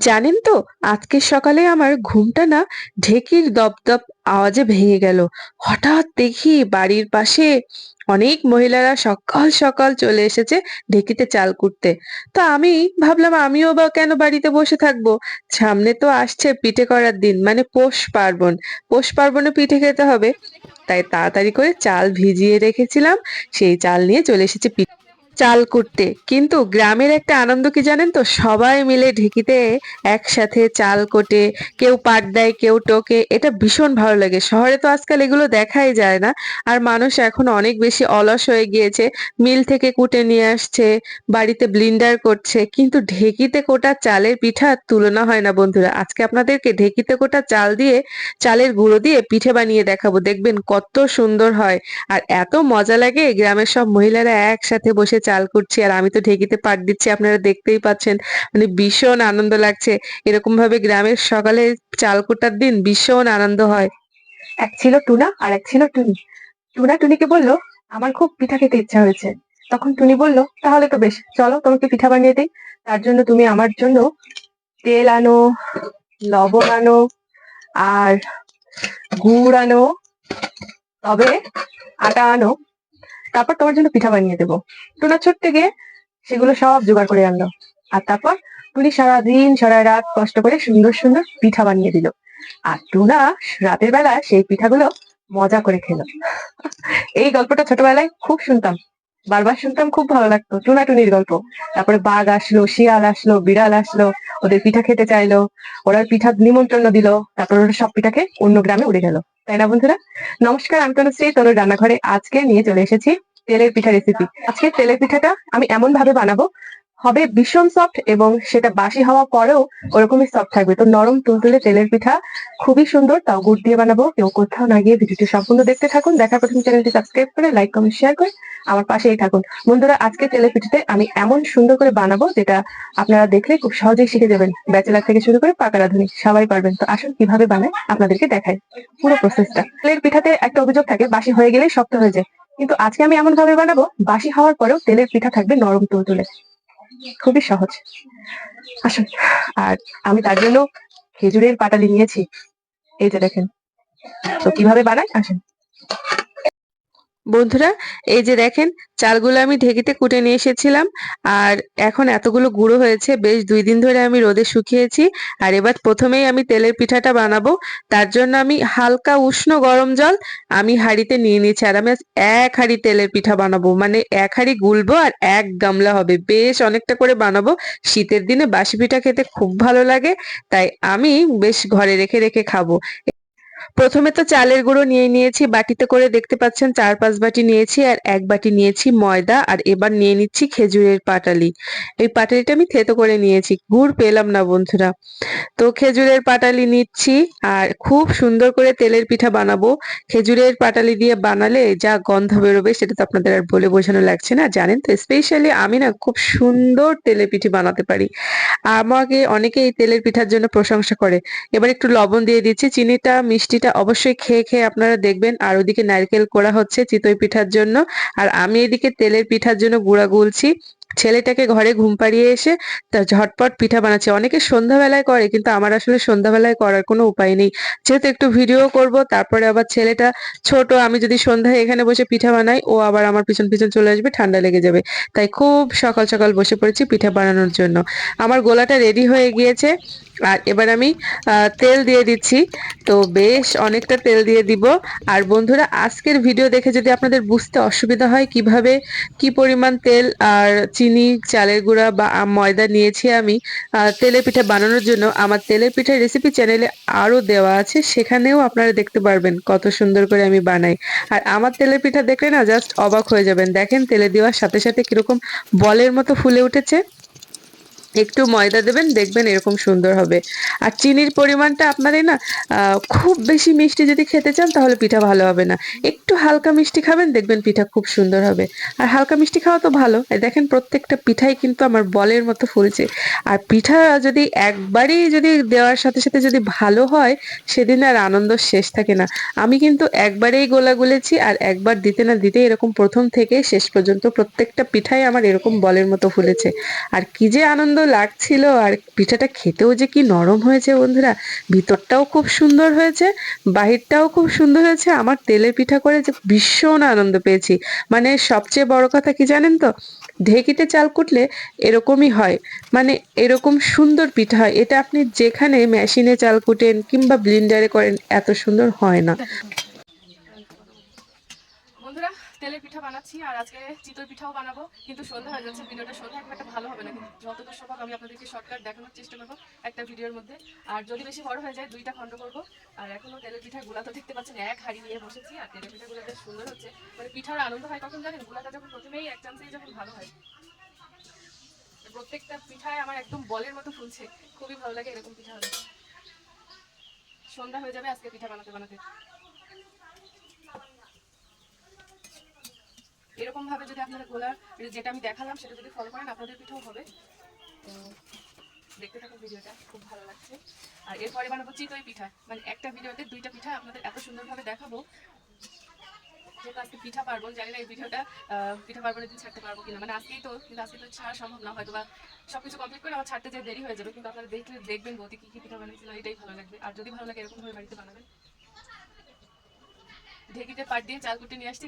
জানেন তো, আজকের সকালে আমার ঘুমটা না ঢেকির দপদপ আওয়াজে ভেঙে গেল। হঠাৎ দেখি বাড়ির পাশে অনেক মহিলারা সকাল সকাল চলে এসেছে ঢেকিতে চাল কুটতে। তো আমি ভাবলাম আমিও বা কেন বাড়িতে বসে থাকবো। সামনে তো আসছে পিঠে করার দিন, মানে পৌষ পার্বণ। পৌষ পার্বণে পিঠে খেতে হবে। তাই তাড়াতাড়ি করে চাল ভিজিয়ে রেখেছিলাম, সেই চাল নিয়ে চলে এসেছি চাল কুটতে। কিন্তু গ্রামের একটা আনন্দ কি জানেন তো, সবাই মিলে ঢেকিতে একসাথে চাল কোটে, কেউ পাট দেয় কেউ টোকে, এটা ভীষণ ভালো লাগে। শহরে তো আজকাল এগুলো দেখাই যায় না। আর মানুষ এখন অনেক বেশি অলস হয়ে গিয়েছে, মিল থেকে কুটে নিয়ে আসছে, বাড়িতে ব্লিন্ডার করছে, কিন্তু ঢেকিতে কোটা চালের পিঠার তুলনা হয় না বন্ধুরা। আজকে আপনাদেরকে ঢেকিতে কোটা চাল দিয়ে, চালের গুঁড়ো দিয়ে পিঠে বানিয়ে দেখাবো, দেখবেন কত সুন্দর হয়। আর এত মজা লাগে, গ্রামের সব মহিলারা একসাথে বসে চাল কুটছি আর আমি তো ঢেকিতে পাট দিচ্ছি, আপনারা দেখতেই পাচ্ছেন। মানে ভীষণ আনন্দ লাগছে। এরকম ভাবে গ্রামের সকালে চাল কুটার দিন ভীষণ আনন্দ হয়। এক ছিল টুনা আর এক ছিল টুনি। টুনা টুনিকে বলল, আমার খুব পিঠা খেতে ইচ্ছা হয়েছে। তখন টুনি বলল, তাহলে তো বেশ, চলো তোমাকে পিঠা বানিয়ে দিই। তার জন্য তুমি আমার জন্য তেল আনো, লবণ আনো, আর গুড় আনো, তবে আটা আনো, তারপর তোমার জন্য পিঠা বানিয়ে দেবো। টুনা ছুটতে গিয়ে সেগুলো সব জোগাড় করে আনলো। আর তারপর টুনি সারাদিন সারা রাত কষ্ট করে সুন্দর সুন্দর পিঠা বানিয়ে দিল। আর টুনা রাতের বেলা সেই পিঠাগুলো মজা করে খেলো। এই গল্পটা ছোটবেলায় খুব শুনতাম, বারবার শুনতাম, খুব ভালো লাগতো টুনা টুনির গল্প। তারপরে বাঘ আসলো, শিয়াল আসলো, বিড়াল আসলো, ওদের পিঠা খেতে চাইলো, ওরা পিঠা নিমন্ত্রণ দিল। তারপর ওরা সব পিঠাকে অন্য গ্রামে উড়ে গেল। তাই না বন্ধুরা? নমস্কার, আমি তনুশ্রী, তনুর রান্নাঘরে আজকে নিয়ে চলে এসেছি তেলের পিঠা রেসিপি। আজকে তেলের পিঠাটা আমি এমন ভাবে বানাবো, হবে ভীষণ সফট, এবং সেটা বাসি হওয়ার পরেও ওরকমই সফট থাকবে। তো নরম তুলতুলে তেলের পিঠা, খুবই সুন্দর, তাও গুড় দিয়ে বানাবো। কেউ কোথাও না গিয়ে ভিডিওটি সম্পূর্ণ দেখতে থাকুন। দেখার প্রথমে চ্যানেলটি সাবস্ক্রাইব করে লাইক কমেন্ট শেয়ার করে আমার পাশেই থাকুন। বন্ধুরা, আজকে তেলের পিঠাতে আমি এমন সুন্দর করে বানাবো যেটা আপনারা দেখলে খুব সহজেই শিখে যাবেন। ব্যাচেলার থেকে শুরু করে পাকা রাঁধুনি সবাই পারবেন। তো আসুন কিভাবে বানায় আপনাদেরকে দেখাই পুরো প্রসেসটা। তেলের পিঠাতে একটা অভিযোগ থাকে, বাসি হয়ে গেলেই শক্ত হয়ে যায়। কিন্তু আজকে আমি এমন ভাবে বানাবো, বাসি হওয়ার পরেও তেলের পিঠা থাকবে নরম তুলতুলে। খুবই সহজ। আসুন। আর আমি তার জন্য খেজুরের পাটালি নিয়েছি, এই যে দেখেন। তো কিভাবে বানাই আসেন। বন্ধুরা, এই যে দেখেন, চালগুলো আমি ঢেকিতে কুটে নিয়ে এসেছিলাম। আর এখন এতগুলো গুঁড়ো হয়েছে, বেশ 2 দিন ধরে আমি রোদে শুকিয়েছি। আর এবার প্রথমেই আমি তেলের পিঠাটা বানাবো। তার জন্য আমি হালকা উষ্ণ গরম জল আমি হাঁড়িতে নিয়ে নিয়েছি। আর আমি আজ 1 হাঁড়ি তেলের পিঠা বানাবো, মানে 1 হাঁড়ি গুলবো আর 1 গামলা হবে, বেশ অনেকটা করে বানাবো। শীতের দিনে বাসি পিঠা খেতে খুব ভালো লাগে, তাই আমি বেশ ঘরে রেখে রেখে খাবো। প্রথমে তো চালের গুঁড়ো নিয়ে নিয়েছি বাটিতে করে, দেখতে পাচ্ছেন 4-5 বাটি নিয়েছি, আর 1 বাটি নিয়েছি ময়দা। আর এবার নিয়ে নিচ্ছি খেজুরের পাটালি। এই পাটালিটা আমি থেতো করে নিয়েছি, গুড় পেলাম না বন্ধুরা। তো খেজুরের পাটালি নিচ্ছি, আর খুব সুন্দর করে তেলের পিঠা বানাবো। খেজুরের পাটালি দিয়ে বানালে যা গন্ধ বেরোবে সেটা তো আপনাদের আর বলে বোঝানো লাগছে না। জানেন তো, স্পেশালি আমি না খুব সুন্দর তেলের পিঠে বানাতে পারি। আমাকে অনেকে এই তেলের পিঠার জন্য প্রশংসা করে। এবার একটু লবণ দিয়ে দিচ্ছি, চিনিটা মিষ্টিটা অবশ্যই খেয়ে খেয়ে আপনারা দেখবেন। আর ওদিকে নারকেল কোড়া হচ্ছে চিতই পিঠার জন্য, আর আমি এদিকে তেলের পিঠার জন্য গুঁড়া গুলছি। ছেলেটাকে ঘরে ঘুম পাড়িয়ে এসে তা ঝটপট পিঠা বানাচ্ছে। অনেকে সন্ধ্যাবেলায় করে, কিন্তু আমার আসলে সন্ধ্যাবেলায় করার কোনো উপায় নেই। যেহেতু একটু ভিডিও করব, তারপরে আবার ছেলেটা ছোট, আমি যদি সন্ধ্যায় এখানে বসে পিঠা বানাই, ও আবার আমার পিছন পিছন চলে আসবে, ঠান্ডা লেগে যাবে। তাই খুব সকাল সকাল বসে পড়েছি পিঠা বানানোর জন্য। আমার গোলাটা রেডি হয়ে গিয়েছে। আর এবার আমি তেল দিয়ে দিচ্ছি। তো বেশ অনেকটা তেল দিয়ে দিব। আর বন্ধুরা, আজকের ভিডিও দেখে যদি আপনাদের বুঝতে অসুবিধা হয় কিভাবে কি পরিমাণ তেল আর চিনি, চালের গুঁড়া বা ময়দা নিয়েছি আমি তেলের পিঠা বানানোর জন্য, আমার তেলের পিঠার রেসিপি চ্যানেলে আরো দেওয়া আছে, সেখানেও আপনারা দেখতে পারবেন কত সুন্দর করে আমি বানাই। আর আমার তেলের পিঠা দেখলে না জাস্ট অবাক হয়ে যাবেন। দেখেন তেলে দেওয়ার সাথে সাথে কিরকম বলের মতো ফুলে উঠেছে। একটু ময়দা দেবেন, দেখবেন এরকম সুন্দর হবে। আর চিনির পরিমাণটা আপনাদের না, খুব বেশি মিষ্টি যদি খেতে চান তাহলে পিঠা ভালো হবে না। একটু হালকা মিষ্টি খাবেন, দেখবেন পিঠা খুব সুন্দর হবে। আর হালকা মিষ্টি খাওয়া তো ভালো। এই দেখেন প্রত্যেকটা পিঠাই কিন্তু আমার বলের মতো ফুলছে। আর পিঠা যদি একবারই যদি দেওয়ার সাথে সাথে যদি ভালো হয়, সেদিন আর আনন্দ শেষ থাকে না। আমি কিন্তু একবারেই গোলা গুলেছি, আর একবার দিতে না দিতে এরকম প্রথম থেকে শেষ পর্যন্ত প্রত্যেকটা পিঠাই আমার এরকম বলের মতো ফুলেছে। আর কি যে আনন্দ লাগছিল, আর পিঠাটা খেতেও যে কি নরম হয়েছে বন্ধুরা, ভিতরটাও খুব সুন্দর হয়েছে, বাহিরটাও খুব সুন্দর হয়েছে। আমার তেলের পিঠা করে যে ভীষণ আনন্দ পেয়েছি। মানে সবচেয়ে বড় কথা কি জানেন তো, ঢেঁকিতে চাল কুটলে এরকমই হয়, মানে এরকম সুন্দর পিঠা হয়। এটা আপনি যেখানে মেশিনে চাল কুটেন কিংবা ব্লিন্ডারে করেন, এত সুন্দর হয় না। বন্ধুরা, তেলের পিঠা বানাচ্ছি আর আজকে চিতই পিঠাও বানাবো, কিন্তু সন্ধ্যা হয়ে যাচ্ছে। ভিডিওটা সন্ধ্যা খুব একটা ভালো হবে না, কিন্তু যতদূর সম্ভব আমি আপনাদেরকে শর্টকাট দেখানোর চেষ্টা করবো একটা ভিডিওর মধ্যে। আর যদি বেশি বড় হয়ে যায়, 2টা খণ্ড করবো। আর এখনো তেলের পিঠার গুলা তো দেখতে পাচ্ছেন, এক হাঁড়ি নিয়ে বসেছি। আর তেলের পিঠাগুলো বেশ সুন্দর হচ্ছে। মানে পিঠার আনন্দ হয় কখন জানেন, গুলাটা যখন প্রথমেই এক চান্সেই যখন ভালো হয়। প্রত্যেকটা পিঠায় আমার একদম বলের মতো ফুলছে, খুবই ভালো লাগে এরকম পিঠা হলে। সন্ধ্যা হয়ে যাবে আজকে পিঠা বানাতে বানাতে। এরকম ভাবে যদি আপনারা গোলা যেটা আমি দেখালাম সেটা যদি ফলো করেন, আপনাদের পিঠাও হবে। তো দেখতে থাকুন ভিডিওটা, খুব ভালো লাগছে। আর এরপরে বানাবো চিতই পিঠা। মানে একটা ভিডিওতে 2টা পিঠা আপনাদের এত সুন্দরভাবে দেখাবো। যেহেতু আজকে পিঠা পার্বণ, জানি না এই ভিডিওটা পিঠা পার্বণের দিন ছাড়তে পারবো কিনা। মানে আজকেই তো, কিন্তু আজকে তো ছাড়া সম্ভব না, হয়তো বা সবকিছু কমপ্লিট করে আমার ছাড়তে যে দেরি হয়ে যাবে। কিন্তু আপনারা দেখবেন বৌদি কি কি পিঠা বানিয়েছিল, এটাই ভালো লাগবে। আর যদি ভালো লাগে এরকম ভাবে বাড়িতে বানাবেন। ঢেকিতে পাট দিয়ে চাল কুটে নিয়ে আসছি।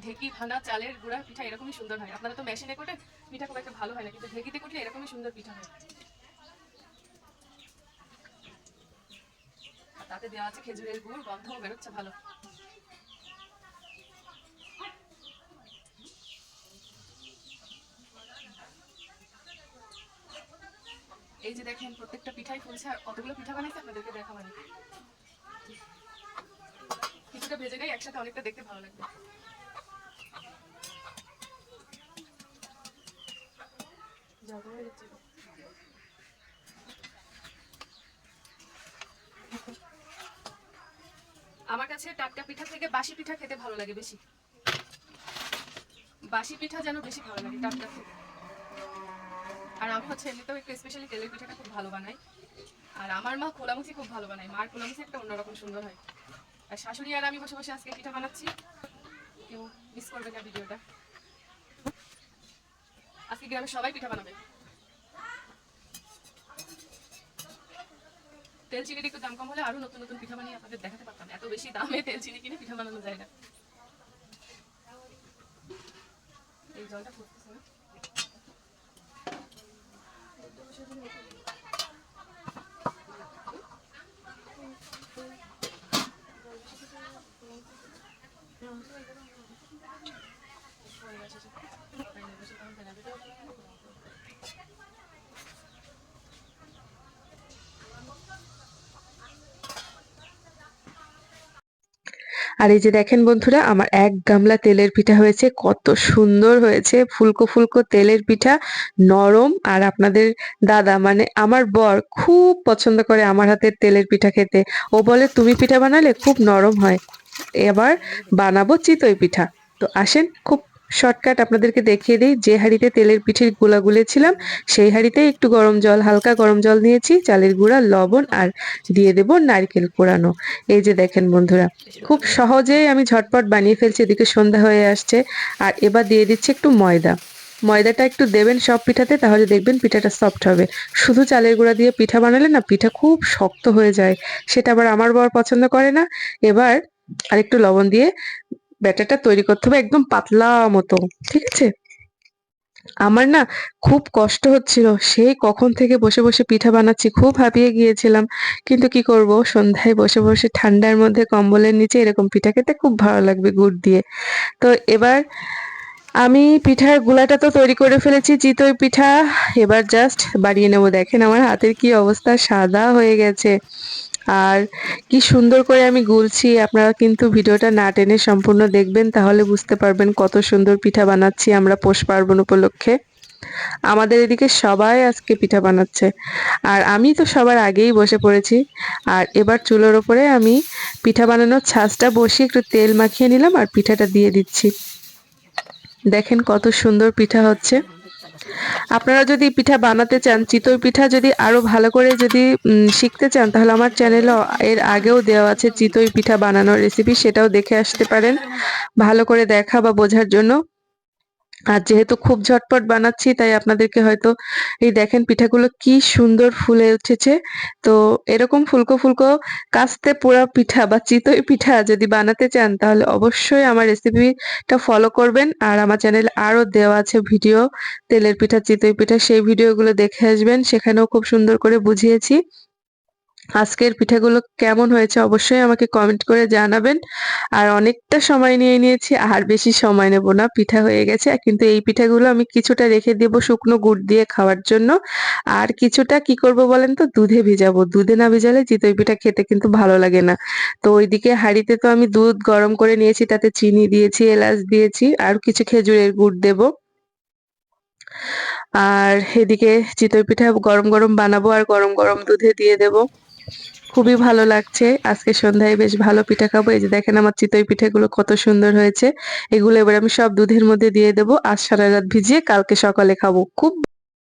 ঢেকি ভানা চালের গুঁড়া পিঠা এরকমই সুন্দর হয়। আপনারা তো মেশিনে করে পিঠা খুব একটা ভালো হয় না, কিন্তু ঢেকিতে কুটলে এরকমই সুন্দর পিঠা হয়। আর তাতে দেওয়া আছে খেজুরের গুড়, গন্ধও বেরোচ্ছে ভালো। এই যে দেখেন, প্রত্যেকটা পিঠাই ফুলছে। আর কতগুলো পিঠা বানাইছে আপনাদেরকে দেখাবানি। কিছুটা ভেজে নেই একসাথে, অনেকটা দেখতে ভালো লাগবে। আমার কাছে টাটকা পিঠা থেকে বাসি পিঠা খেতে ভালো লাগে বেশি। বাসি পিঠা যেন বেশি ভালো লাগে টাটকা থেকে। আর আমি হচ্ছে এমনিতেও একটু স্পেশালি তেলের পিঠাটা খুব ভালো বানাই। আর আমার মা কোলামুচি খুব ভালো বানায়। মার কোলামুচি একটা অন্যরকম সুন্দর হয়। আর শাশুড়ি আর আমি বসে বসে আজকে পিঠা বানাচ্ছি, কেউ মিস করবে না ভিডিওটা। আজকে গ্রামে সবাই পিঠা বানাবে। তেল চিনির একটু দাম কম হলে আরো নতুন নতুন পিঠা বানিয়ে আপনাদের দেখাতে পারতাম। এত বেশি দামে তেল চিনি কিনে পিঠা বানানো যায় না। এই জলটা ফুটতেছে না। আর এই যে দেখেন বন্ধুরা, আমার 1 গামলা তেলের পিঠা হয়েছে। কত সুন্দর হয়েছে, ফুলকো ফুলকো তেলের পিঠা, নরম। আর আপনাদের দাদা মানে আমার বর খুব পছন্দ করে আমার হাতের তেলের পিঠা খেতে। ও বলে তুমি পিঠা বানালে খুব নরম হয়। এবার বানাবো চিতই পিঠা। তো আসেন, খুব শর্টকাট আপনাদেরকে দেখিয়ে দিই। যে হাঁড়িতে তেলের পিঠের গুলা গুলেছিলাম, সেই হাঁড়িতে একটু গরম জল, হালকা গরম জল নিয়েছি, চালের গুঁড়া, লবণ আর দিয়ে দেব নারকেল কোড়ানো। এই যে দেখেন বন্ধুরা, খুব সহজেই আমি ঝটপট বানিয়ে ফেলছি। এদিকে সন্ধ্যা হয়ে আসছে। আর এবার দিয়ে দিচ্ছি একটু ময়দা। ময়দাটা একটু দেবেন সব পিঠাতে, তাহলে দেখবেন পিঠাটা সফট হবে। শুধু চালের গুঁড়া দিয়ে পিঠা বানালে না, পিঠা খুব শক্ত হয়ে যায়। সেটা আবার আমার বর পছন্দ করে না। এবার আরেকটু লবণ দিয়ে ব্যাটারটা তৈরি করতে হবে একদম পাতলা মতো। ঠিক আছে? আমার না খুব কষ্ট হচ্ছিল, সেই কখন থেকে বসে বসে পিঠা বানাচ্ছি, খুব হাঁপিয়ে গিয়েছিলাম। কিন্তু কি করব, সন্ধ্যায় বসে বসে ঠান্ডার মধ্যে কম্বলের নিচে এরকম পিঠা খেতে খুব ভালো লাগবে গুড় দিয়ে। তো এবার আমি পিঠার গুলাটা তো তৈরি করে ফেলেছি, চিতই পিঠা। এবার জাস্ট বাড়িয়ে নেব। দেখেন আমার হাতের কি অবস্থা, সাদা হয়ে গেছে। আর কি সুন্দর করে আমি গুলছি। আপনারা কিন্তু ভিডিওটা না টেনে সম্পূর্ণ দেখবেন, তাহলে বুঝতে পারবেন কত সুন্দর পিঠা বানাচ্ছি আমরা পৌষ পার্বণ উপলক্ষে। আমাদের এদিকে সবাই আজকে পিঠা বানাচ্ছে, আর আমি তো সবার আগেই বসে পড়েছি। আর এবার চুলোর ওপরে আমি পিঠা বানানোর ছাঁচটা বসিয়ে একটু তেল মাখিয়ে নিলাম আর পিঠাটা দিয়ে দিচ্ছি। দেখেন কত সুন্দর পিঠা হচ্ছে। আপনারা যদি পিঠা বানাতে চান, চিতই পিঠা যদি আরো ভালো করে যদি শিখতে চান, তাহলে আমার চ্যানেলে এর আগেও দেওয়া আছে চিতই পিঠা বানানোর রেসিপি, সেটাও দেখে আসতে পারেন ভালো করে দেখা বা বোঝার জন্য। আর যেহেতু খুব ঝটপট বানাচ্ছি তাই আপনাদেরকে হয়তো এই দেখেন পিঠাগুলো কি সুন্দর ফুলে উঠেছে। তো এরকম ফুলকো ফুলকো কাস্তে পোড়া পিঠা বা চিতই পিঠা যদি বানাতে চান তাহলে অবশ্যই আমার রেসিপিটা ফলো করবেন। আর আমার চ্যানেলে আরো দেওয়া আছে ভিডিও তেলের পিঠা, চিতই পিঠা, সেই ভিডিওগুলো দেখে আসবেন। সেখানেও খুব সুন্দর করে বুঝিয়েছি। আজকের পিঠাগুলো কেমন হয়েছে অবশ্যই আমাকে কমেন্ট করে জানাবেন। আর অনেকটা সময় নিয়ে নিয়েছি, আর বেশি সময় নেব না। পিঠা হয়ে গেছে। কিন্তু এই পিঠাগুলো আমি কিছুটা রেখে দেব শুকনো গুড় দিয়ে খাওয়ার জন্য। আর কিছুটা কি করব বলেন তো? দুধে ভিজাবো। দুধে না ভিজালে চিতই পিঠা খেতে কিন্তু ভালো লাগে না। তো ওইদিকে হাঁড়িতে তো আমি দুধ গরম করে নিয়েছি, তাতে চিনি দিয়েছি, এলাচ দিয়েছি, আর কিছু খেজুরের গুড় দেব। আর এদিকে চিতই পিঠা গরম গরম বানাবো আর গরম গরম দুধে দিয়ে দেব। খুবই ভালো লাগছে। আজকে সন্ধ্যায় বেশ ভালো পিঠা খাবো। এই যে দেখেন আমার চিতই পিঠাগুলো কত সুন্দর হয়েছে। এগুলো এবার আমি সব দুধের মধ্যে দিয়ে দেব। আজ সারারাত ভিজিয়ে কালকে সকালে খাবো। খুব